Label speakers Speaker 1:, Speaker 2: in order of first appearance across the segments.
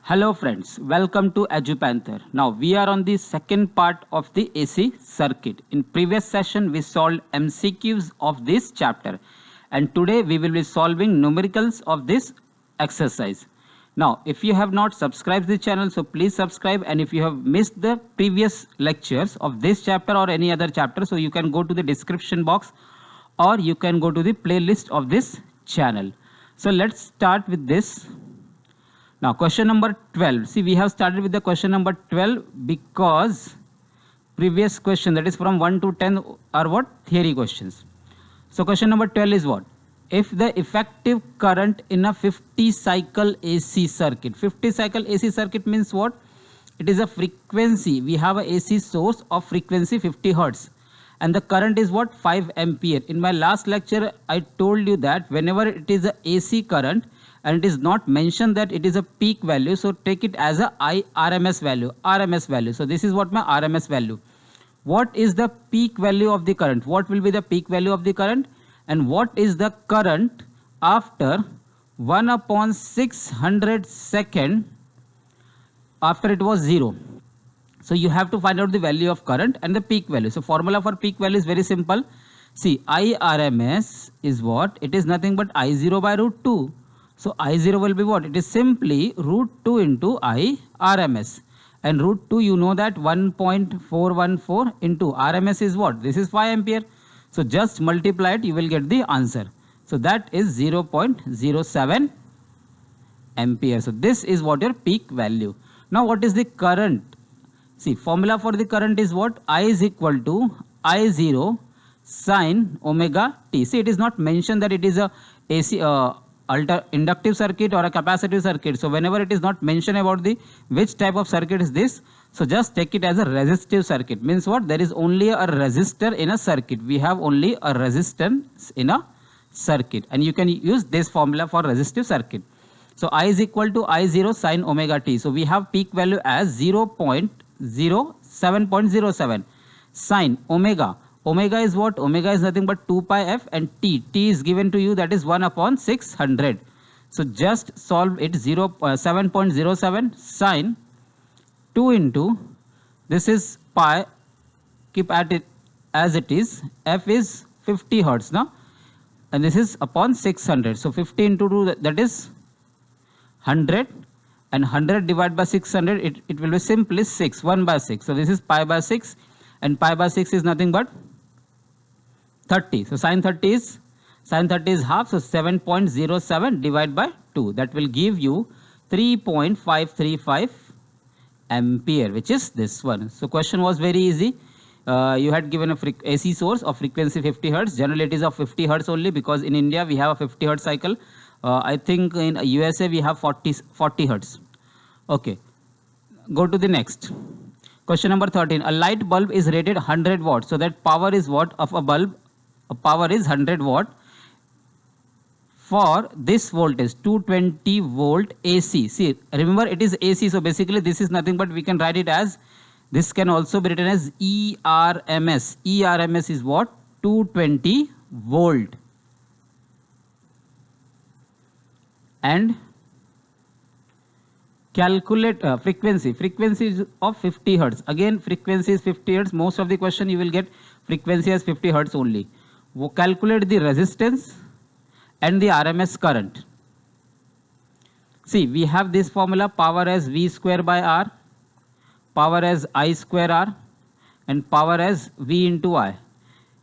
Speaker 1: Hello friends, welcome to EduPanther. Now we are on the second part of the AC circuit. In previous session we solved MCQs of this chapter and today we will be solving numericals of this exercise. Now if you have not subscribed the channel, so please subscribe, and if you have missed the previous lectures of this chapter or any other chapter, so you can go to the description box or you can go to the playlist of this channel. So let's start with this. Now question number 12. See, we have started with the question number 12 because previous question, that is from 1 to 10, are what? Theory questions. So question number 12 is what? If the effective current in a 50 cycle AC circuit, 50 cycle AC circuit means what? It is a frequency. We have a AC source of frequency 50 hertz and the current is what? 5 ampere. In my last lecture I told you that whenever it is a AC current and it is not mentioned that it is a peak value, so take it as a RMS value. So this is what my RMS value. What is the peak value of the current? What will be the peak value of the current? And what is the current after 1 upon 600 second after it was 0? So you have to find out the value of current and the peak value. So formula for peak value is very simple. See, IRMS is what? It is nothing but I0 by root 2. So I0 will be what? It is simply root 2 into IRMS. And root 2, you know that 1.414 into RMS is what? This is 5 ampere. So just multiply it, you will get the answer. So that is 0.07 ampere. So this is what your peak value. Now what is the current? See, formula for the current is what? I is equal to I0 sine omega t. See, it is not mentioned that it is a AC inductive circuit or a capacitive circuit. So whenever it is not mentioned about the which type of circuit is this, so just take it as a resistive circuit. Means what? There is only a resistor in a circuit. We have only a resistance in a circuit, and you can use this formula for resistive circuit. So I is equal to I0 sine omega t. So we have peak value as 0.07 sine omega. Omega is what? Omega is nothing but 2 pi f, and t is given to you, that is 1 upon 600. So just solve it. 7.07 sine 2 into, this is pi, keep at it as it is, f is 50 hertz now, and this is upon 600. So 50 into 2, that is 100, and 100 divided by 600, it will be simply 6, 1 by 6. So this is pi by 6, and pi by 6 is nothing but 30. So sine 30 is half. So 7.07 divided by 2, that will give you 3.535 ampere, which is this one. So question was very easy. You had given a AC source of frequency 50 hertz. Generally it is of 50 hertz only, because in India we have a 50 hertz cycle. I think in USA we have 40 hertz. Okay, go to the next. Question number 13. A light bulb is rated 100 watts. So that power is what of a bulb? Power is 100 watt for this voltage, 220 volt AC. See, remember it is AC. So basically this is nothing but we can write it as, this can also be written as ERMS. ERMS is what? 220 volt. And calculate frequency is of 50 hertz. Again frequency is 50 hertz. Most of the question you will get frequency as 50 hertz only. We'll calculate the resistance and the RMS current. See, we have this formula, power as V square by R, power as I square R, and power as V into I.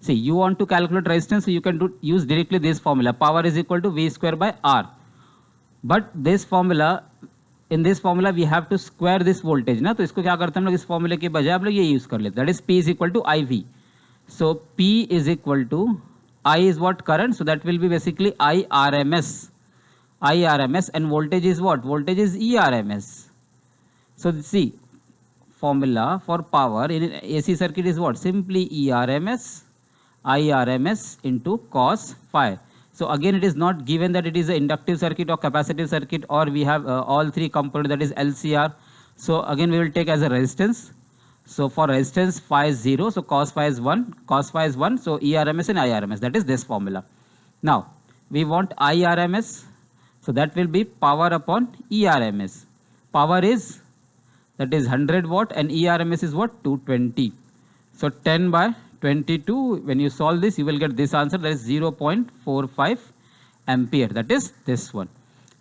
Speaker 1: See, you want to calculate resistance, so you can use directly this formula, power is equal to V square by R. But this formula, in this formula we have to square this voltage ना, तो इसको क्या करते हैं हम लोग, इस फॉर्मूले के बजाय आप लोग ये यूज कर लेते हैं, that is P is equal to IV. So P is equal to, I is what? Current. So that will be basically IRMS, and voltage is what? Voltage is ERMS. So see, formula for power in an AC circuit is what? Simply ERMS, IRMS into cos phi. So again it is not given that it is an inductive circuit or capacitive circuit, or we have all three components, that is LCR. So again we will take as a resistance. So for resistance phi is 0, so cos phi is 1, so ERMS and IRMS, that is this formula. Now we want IRMS, so that will be power upon ERMS. power is, that is 100 watt, and ERMS is what, 220. So 10 by 22, when you solve this, you will get this answer, that is 0.45 ampere, that is this one.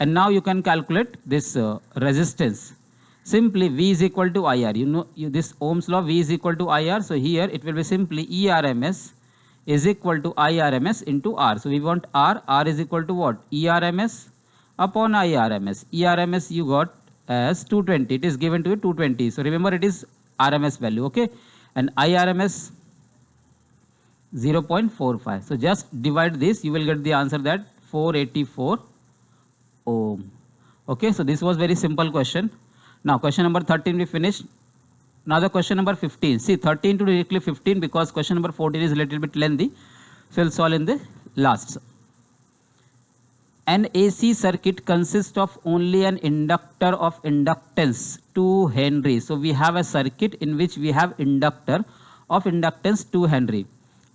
Speaker 1: And now you can calculate this resistance. Simply V is equal to IR. You know this Ohm's law, V is equal to IR. So here it will be simply ERMS is equal to IRMS into R. So we want R. R is equal to what? ERMS upon IRMS. ERMS you got as 220. It is given to you 220. So remember it is RMS value. Okay. And IRMS 0.45. So just divide this. You will get the answer that 484 ohm. Okay. So this was very simple question. Now question number 13 we finished. Now the question number 15. See 13 to directly 15 because question number 14 is a little bit lengthy. So we'll solve in the last. An AC circuit consists of only an inductor of inductance 2 Henry. So we have a circuit in which we have inductor of inductance 2 Henry.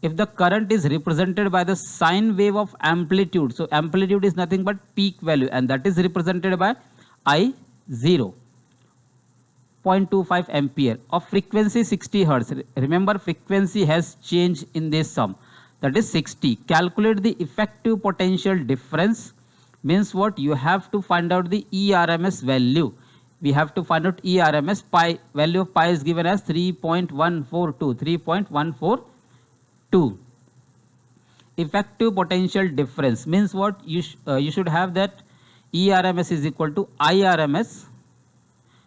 Speaker 1: If the current is represented by the sine wave of amplitude, so amplitude is nothing but peak value, and that is represented by I0. 0.25 ampere of frequency 60 hertz. Remember frequency has changed in this sum, that is 60. Calculate the effective potential difference. Means what? You have to find out the ERMS value. We have to find out ERMS. Pi value of pi is given as 3.142. Effective potential difference means what? You should have that ERMS is equal to IRMS.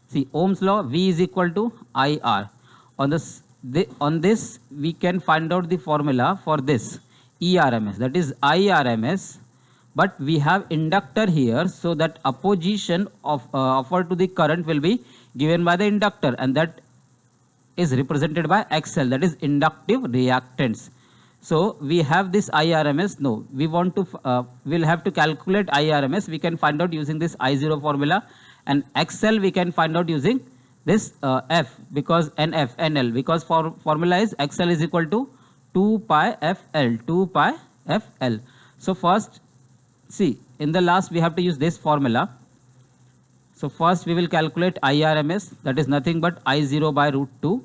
Speaker 1: See Ohm's law, V is equal to IR. On this we can find out the formula for this ERMS, that is IRMS, but we have inductor here, so that opposition of offered to the current will be given by the inductor, and that is represented by XL, that is inductive reactance. So we have this IRMS. No, we want to we'll have to calculate IRMS. We can find out using this I0 formula, and XL we can find out using this F, because NL, because formula is XL is equal to 2 pi FL. So first, see in the last we have to use this formula. So first we will calculate IRMS, that is nothing but I0 by root 2,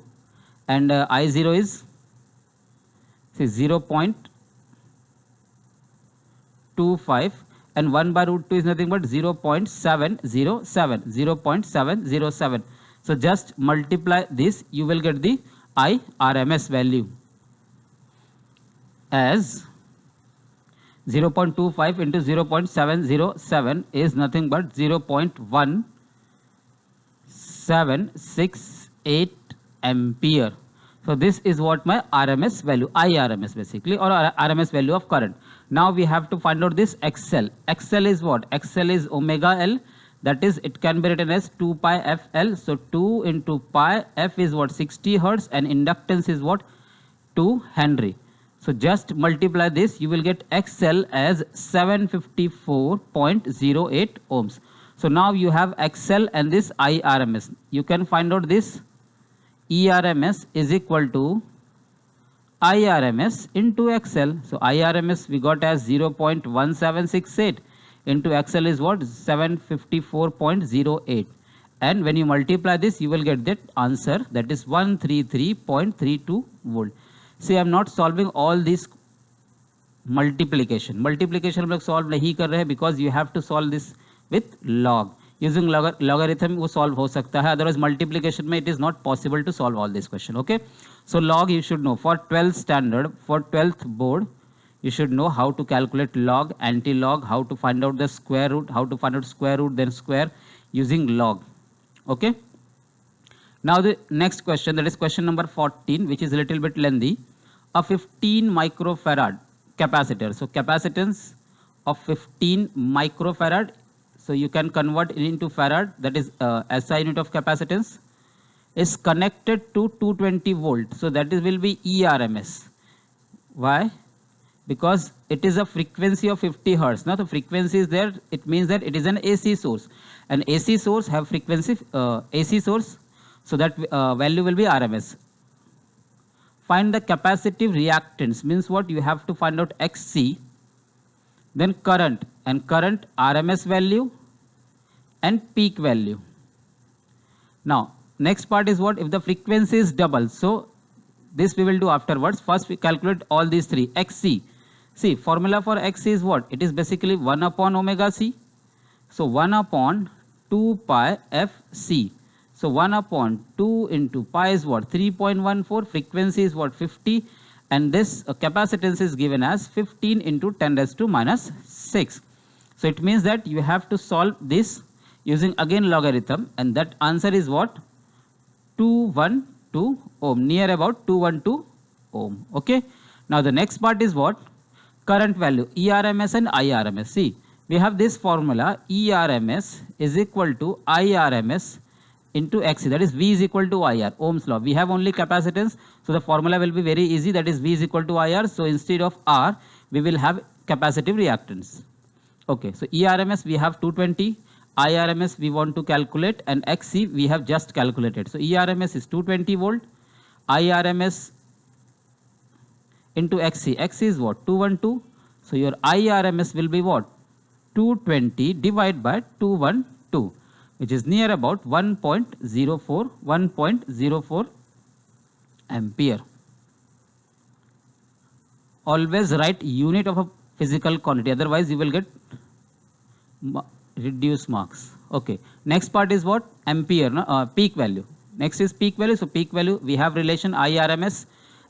Speaker 1: and I0 is, see, 0.25, and 1 by root 2 is nothing but 0.707. So just multiply this, you will get the IRMS value as 0.25 into 0.707 is nothing but 0.1768 ampere. So this is what my RMS value, IRMS basically, or RMS value of current. Now we have to find out this XL. XL is what? XL is omega L, that is it can be written as 2 pi FL. So 2 into pi, F is what? 60 hertz, and inductance is what? 2 Henry. So just multiply this, you will get XL as 754.08 ohms. So now you have XL and this IRMS. You can find out this ERMS is equal to IRMS into XL. So IRMS we got as 0.1768 into XL is what? 754.08. And when you multiply this, you will get that answer, that is 133.32 volt. See, I am not solving all this multiplication. Multiplication हम लोग solve नहीं कर रहे हैं, because you have to solve this with log. Using logarithm वो solve हो सकता है, otherwise multiplication में it is not possible to solve all this question. Okay, so log you should know. For 12th standard, for 12th board, you should know how to calculate log, anti-log, how to find out the square root, how to find out square root, then square using log. Okay. Now the next question, that is question number 14, which is a little bit lengthy. A 15 microfarad capacitor. So capacitance of 15 microfarad. So you can convert it into farad, that is SI unit of capacitance, is connected to 220 volt. So that is will be ERMS. Why? Because it is a frequency of 50 hertz. Now the frequency is there, it means that it is an AC source. An AC source have frequency, AC source, so that value will be RMS. Find the capacitive reactance, means what? You have to find out XC, then current, and current RMS value and peak value. Now, next part is what? If the frequency is double, so this we will do afterwards. First we calculate all these three. Xc. See, formula for Xc is what? It is basically 1 upon omega c. So 1 upon 2 pi fc. So 1 upon 2 into pi is what? 3.14. Frequency is what? 50. And this capacitance is given as 15 into 10 raised to minus 6. So it means that you have to solve this using again logarithm, and that answer is what? 212 ohm, near about 212 ohm. Okay. Now the next part is what? Current value, ERMS and IRMS. See, we have this formula, ERMS is equal to IRMS into XC, that is V is equal to IR, Ohm's law. We have only capacitance, so the formula will be very easy, that is V is equal to IR. So instead of R, we will have capacitive reactance. Okay, so ERMS we have 220, IRMS we want to calculate, and XC we have just calculated. So ERMS is 220 volt, IRMS into XC, XC is what? 212. So your IRMS will be what? 220 divided by 212, which is near about 1.04 ampere. Always write unit of a physical quantity, otherwise you will get reduced marks. Okay, next part is what? Ampere, no? Peak value. Next is peak value. So peak value, we have relation IRMS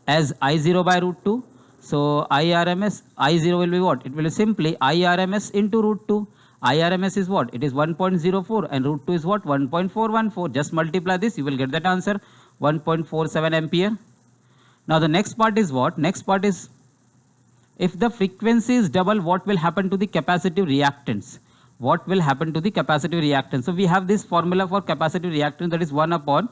Speaker 1: as I0 by root 2. So IRMS, I0 will be what? It will be simply IRMS into root 2. IRMS is what? It is 1.04 and root 2 is what? 1.414. Just multiply this, you will get that answer, 1.47 ampere. Now the next part is what? Next part is, if the frequency is double, what will happen to the capacitive reactance? What will happen to the capacitive reactance? So we have this formula for capacitive reactance, that is 1 upon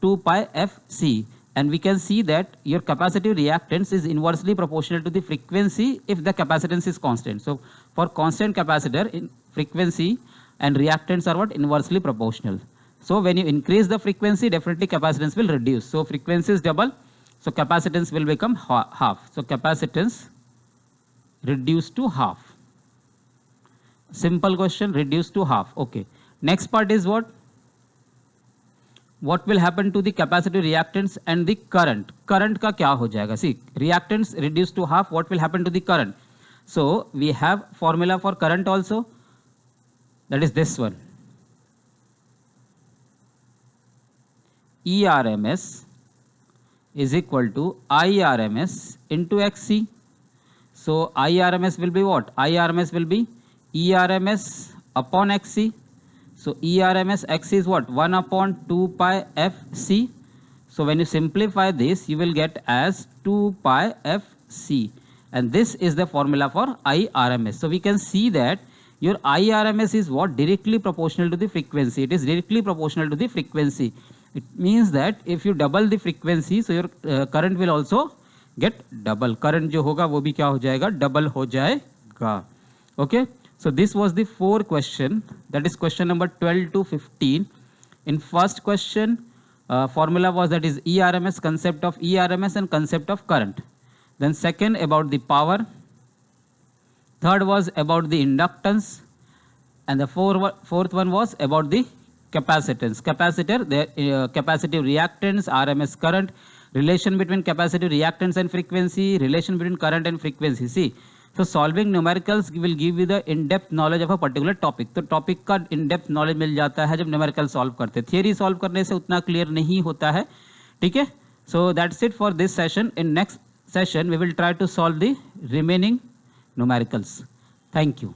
Speaker 1: 2 pi fc. And we can see that your capacitive reactance is inversely proportional to the frequency if the capacitance is constant. So for constant capacitor, in frequency and reactance are what? Inversely proportional. So when you increase the frequency, definitely capacitance will reduce. So frequency is double, so capacitance will become half. So capacitance reduced to half. Simple question, reduced to half. Okay. Next part is what? What will happen to the capacitive reactance and the current? Current का क्या हो जाएगा? See, reactance reduced to half, what will happen to the current? So we have formula for current also, that is this one. ERMS is equal to IRMS into XC. So IRMS will be what? IRMS will be ERMS upon XC. So ERMS XC is what? 1 upon 2 pi fc. So when you simplify this, you will get as 2 pi fc. And this is the formula for IRMS. So we can see that your IRMS is what? Directly proportional to the frequency. It is directly proportional to the frequency. It means that if you double the frequency, so your current will also get double. Current जो होगा वो भी क्या हो जाएगा? Double हो जाएगा. Okay. So this was the 4 question, that is question number 12 to 15. In first question, formula was, that is ERMS, concept of ERMS and concept of current. Then second about the power. Third was about the inductance. And the fourth one was about the capacitance. Capacitor, the capacitive reactance, RMS current, relation between capacitive reactance and frequency, relation between current and frequency. See, so solving numericals will give you the in-depth knowledge of a particular topic. तो topic का in-depth knowledge मिल जाता है जब numerical solve करते हैं. Theory solve करने से उतना क्लियर नहीं होता है. ठीक है. So that's it for this session. In next session we will try to solve the remaining numericals. Thank you.